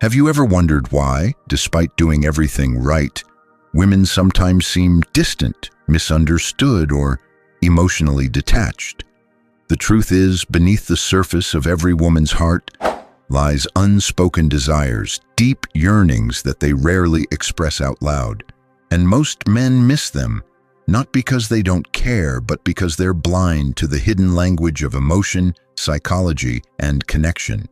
Have you ever wondered why, despite doing everything right, women sometimes seem distant, misunderstood, or emotionally detached? The truth is, beneath the surface of every woman's heart lies unspoken desires, deep yearnings that they rarely express out loud. And most men miss them, not because they don't care, but because they're blind to the hidden language of emotion, psychology, and connection.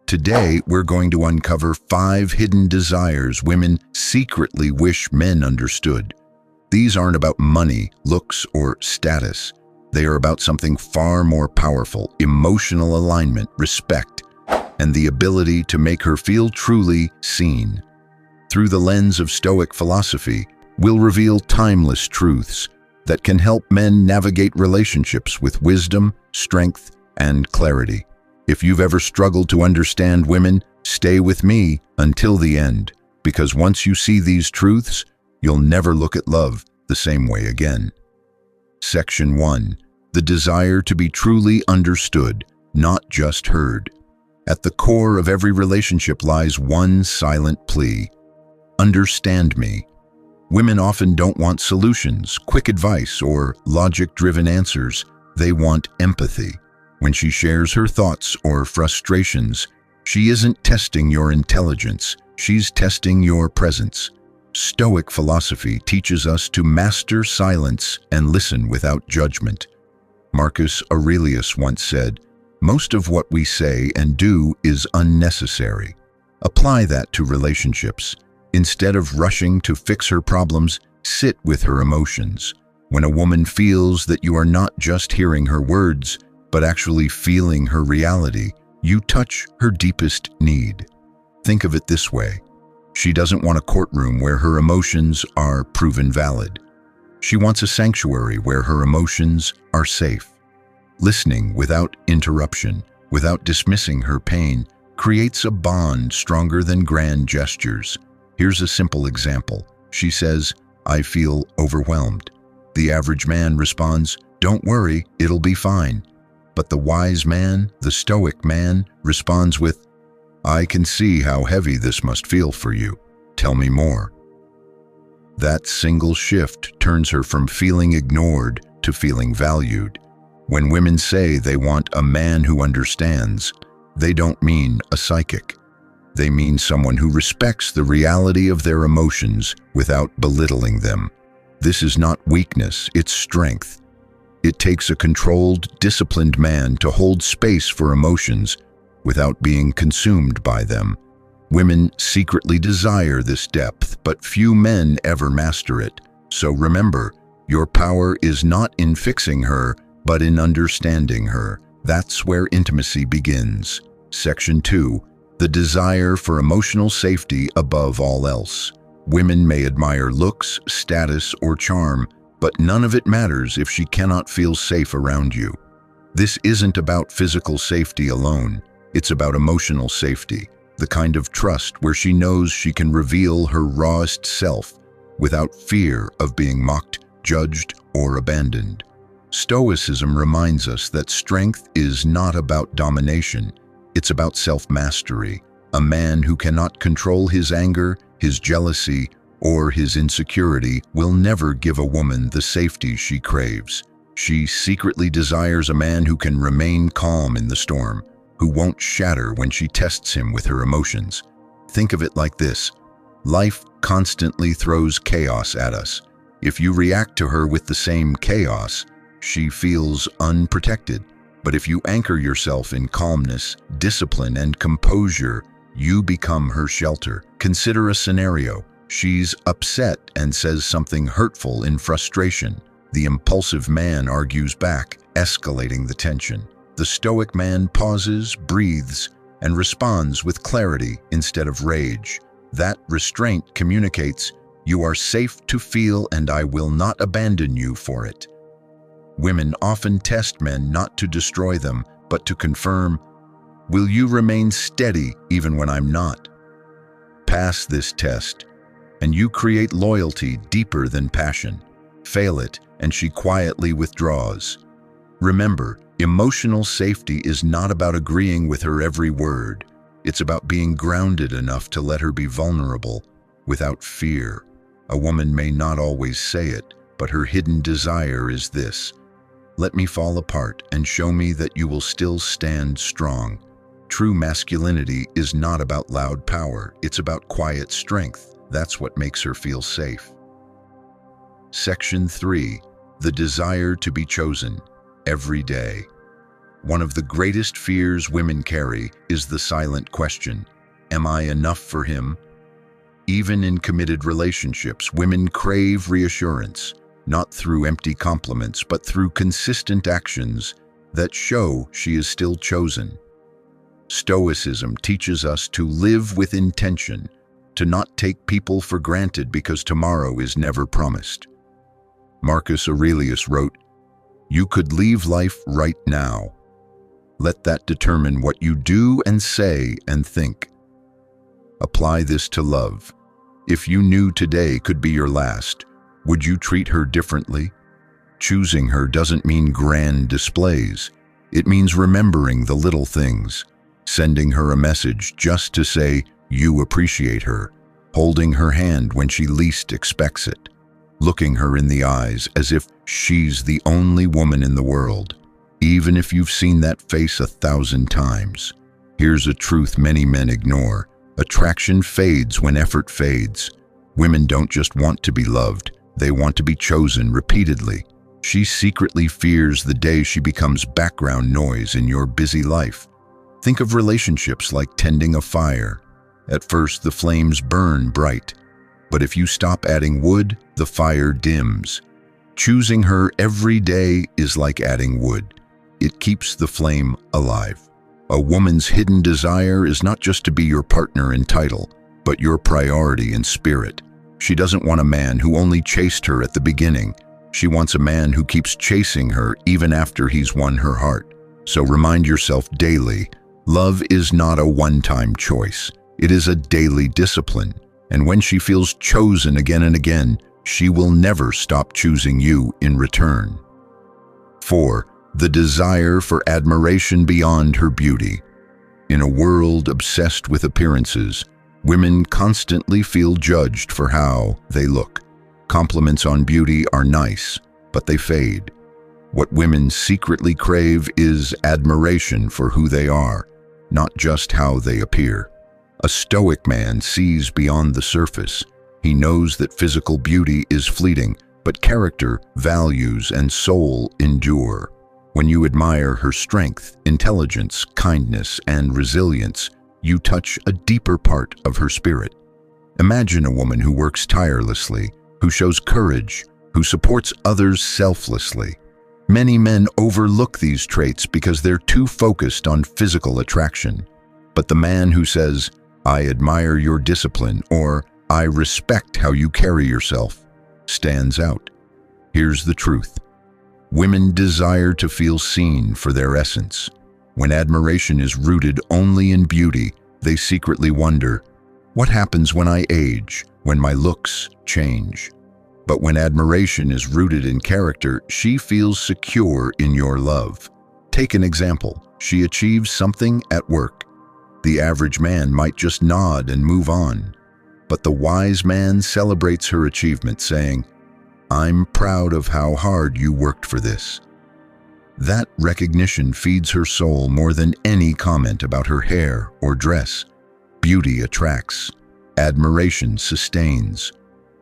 Today, we're going to uncover 5 hidden desires women secretly wish men understood. These aren't about money, looks, or status. They are about something far more powerful: emotional alignment, respect, and the ability to make her feel truly seen. Through the lens of Stoic philosophy, we'll reveal timeless truths that can help men navigate relationships with wisdom, strength, and clarity. If you've ever struggled to understand women, stay with me until the end, because once you see these truths, you'll never look at love the same way again. Section 1. The desire to be truly understood, not just heard. At the core of every relationship lies one silent plea: understand me. Women often don't want solutions, quick advice, or logic-driven answers. They want empathy. When she shares her thoughts or frustrations, she isn't testing your intelligence, she's testing your presence. Stoic philosophy teaches us to master silence and listen without judgment. Marcus Aurelius once said, "Most of what we say and do is unnecessary." Apply that to relationships. Instead of rushing to fix her problems, sit with her emotions. When a woman feels that you are not just hearing her words, but actually feeling her reality, you touch her deepest need. Think of it this way: she doesn't want a courtroom where her emotions are proven valid. She wants a sanctuary where her emotions are safe. Listening without interruption, without dismissing her pain, creates a bond stronger than grand gestures. Here's a simple example. She says, "I feel overwhelmed." The average man responds, "Don't worry, it'll be fine." But the wise man, the Stoic man, responds with, "I can see how heavy this must feel for you. Tell me more." That single shift turns her from feeling ignored to feeling valued. When women say they want a man who understands, they don't mean a psychic. They mean someone who respects the reality of their emotions without belittling them. This is not weakness, it's strength. It takes a controlled, disciplined man to hold space for emotions without being consumed by them. Women secretly desire this depth, but few men ever master it. So remember, your power is not in fixing her, but in understanding her. That's where intimacy begins. Section 2. The desire for emotional safety above all else. Women may admire looks, status, or charm, but none of it matters if she cannot feel safe around you. This isn't about physical safety alone. It's about emotional safety, the kind of trust where she knows she can reveal her rawest self without fear of being mocked, judged, or abandoned. Stoicism reminds us that strength is not about domination. It's about self-mastery. A man who cannot control his anger, his jealousy, or his insecurity will never give a woman the safety she craves. She secretly desires a man who can remain calm in the storm, who won't shatter when she tests him with her emotions. Think of it like this: life constantly throws chaos at us. If you react to her with the same chaos, she feels unprotected. But if you anchor yourself in calmness, discipline, and composure, you become her shelter. Consider a scenario. She's upset and says something hurtful in frustration. The impulsive man argues back, escalating the tension. The Stoic man pauses, breathes, and responds with clarity instead of rage. That restraint communicates, "You are safe to feel, and I will not abandon you for it." Women often test men not to destroy them, but to confirm, "Will you remain steady even when I'm not?" Pass this test, and you create loyalty deeper than passion. Fail it, and she quietly withdraws. Remember, emotional safety is not about agreeing with her every word. It's about being grounded enough to let her be vulnerable without fear. A woman may not always say it, but her hidden desire is this: let me fall apart and show me that you will still stand strong. True masculinity is not about loud power, it's about quiet strength. That's what makes her feel safe. Section 3. The desire to be chosen every day. One of the greatest fears women carry is the silent question, am I enough for him? Even in committed relationships, women crave reassurance, not through empty compliments, but through consistent actions that show she is still chosen. Stoicism teaches us to live with intention, to not take people for granted because tomorrow is never promised. Marcus Aurelius wrote, "You could leave life right now. Let that determine what you do and say and think." Apply this to love. If you knew today could be your last, would you treat her differently? Choosing her doesn't mean grand displays. It means remembering the little things, sending her a message just to say you appreciate her, holding her hand when she least expects it, looking her in the eyes as if she's the only woman in the world, even if you've seen that face 1,000 times. Here's a truth many men ignore. Attraction fades when effort fades. Women don't just want to be loved, they want to be chosen repeatedly. She secretly fears the day she becomes background noise in your busy life. Think of relationships like tending a fire. At first, the flames burn bright, but if you stop adding wood, the fire dims. Choosing her every day is like adding wood. It keeps the flame alive. A woman's hidden desire is not just to be your partner in title, but your priority in spirit. She doesn't want a man who only chased her at the beginning. She wants a man who keeps chasing her even after he's won her heart. So remind yourself daily, love is not a one-time choice. It is a daily discipline. And when she feels chosen again and again, she will never stop choosing you in return. 4. The desire for admiration beyond her beauty. In a world obsessed with appearances, women constantly feel judged for how they look. Compliments on beauty are nice, but they fade. What women secretly crave is admiration for who they are, not just how they appear. A Stoic man sees beyond the surface. He knows that physical beauty is fleeting, but character, values, and soul endure. When you admire her strength, intelligence, kindness, and resilience, you touch a deeper part of her spirit. Imagine a woman who works tirelessly, who shows courage, who supports others selflessly. Many men overlook these traits because they're too focused on physical attraction. But the man who says, "I admire your discipline," or "I respect how you carry yourself," stands out. Here's the truth. Women desire to feel seen for their essence. When admiration is rooted only in beauty, they secretly wonder, what happens when I age, when my looks change? But when admiration is rooted in character, she feels secure in your love. Take an example. She achieves something at work. The average man might just nod and move on. But the wise man celebrates her achievement, saying, "I'm proud of how hard you worked for this." That recognition feeds her soul more than any comment about her hair or dress. Beauty attracts. Admiration sustains.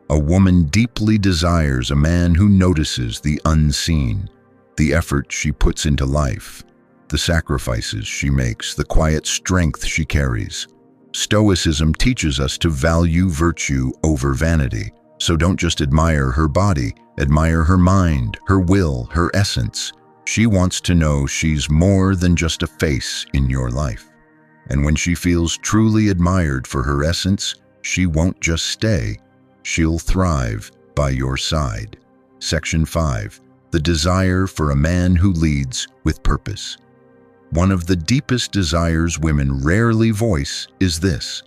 A woman deeply desires a man who notices the unseen, the effort she puts into life, the sacrifices she makes, the quiet strength she carries. Stoicism teaches us to value virtue over vanity. So don't just admire her body, admire her mind, her will, her essence. She wants to know she's more than just a face in your life. And when she feels truly admired for her essence, she won't just stay, she'll thrive by your side. Section 5. The desire for a man who leads with purpose. One of the deepest desires women rarely voice is this: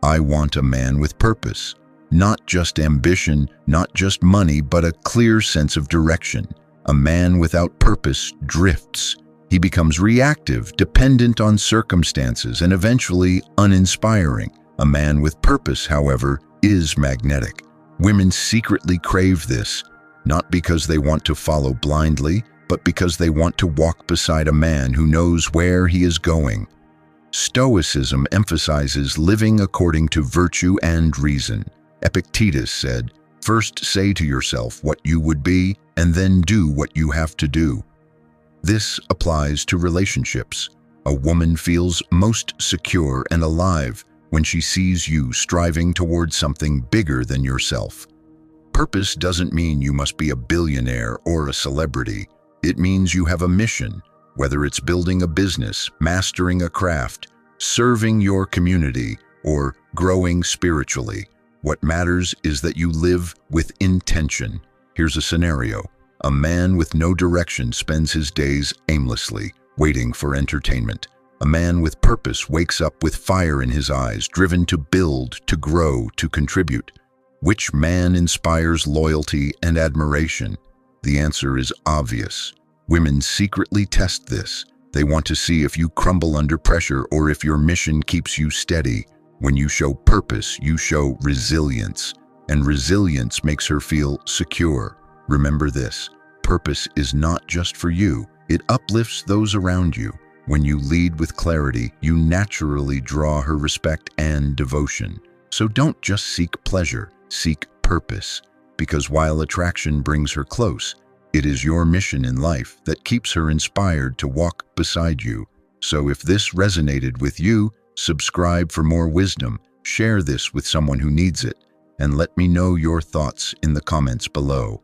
I want a man with purpose. Not just ambition, not just money, but a clear sense of direction. A man without purpose drifts. He becomes reactive, dependent on circumstances, and eventually uninspiring. A man with purpose, however, is magnetic. Women secretly crave this, not because they want to follow blindly, but because they want to walk beside a man who knows where he is going. Stoicism emphasizes living according to virtue and reason. Epictetus said, "First say to yourself what you would be, and then do what you have to do." This applies to relationships. A woman feels most secure and alive when she sees you striving towards something bigger than yourself. Purpose doesn't mean you must be a billionaire or a celebrity. It means you have a mission, whether it's building a business, mastering a craft, serving your community, or growing spiritually. What matters is that you live with intention. Here's a scenario. A man with no direction spends his days aimlessly, waiting for entertainment. A man with purpose wakes up with fire in his eyes, driven to build, to grow, to contribute. Which man inspires loyalty and admiration? The answer is obvious. Women secretly test this. They want to see if you crumble under pressure or if your mission keeps you steady. When you show purpose, you show resilience, and resilience makes her feel secure. Remember this, purpose is not just for you, it uplifts those around you. When you lead with clarity, you naturally draw her respect and devotion. So don't just seek pleasure, seek purpose, because while attraction brings her close, it is your mission in life that keeps her inspired to walk beside you. So if this resonated with you, subscribe for more wisdom, share this with someone who needs it, and let me know your thoughts in the comments below.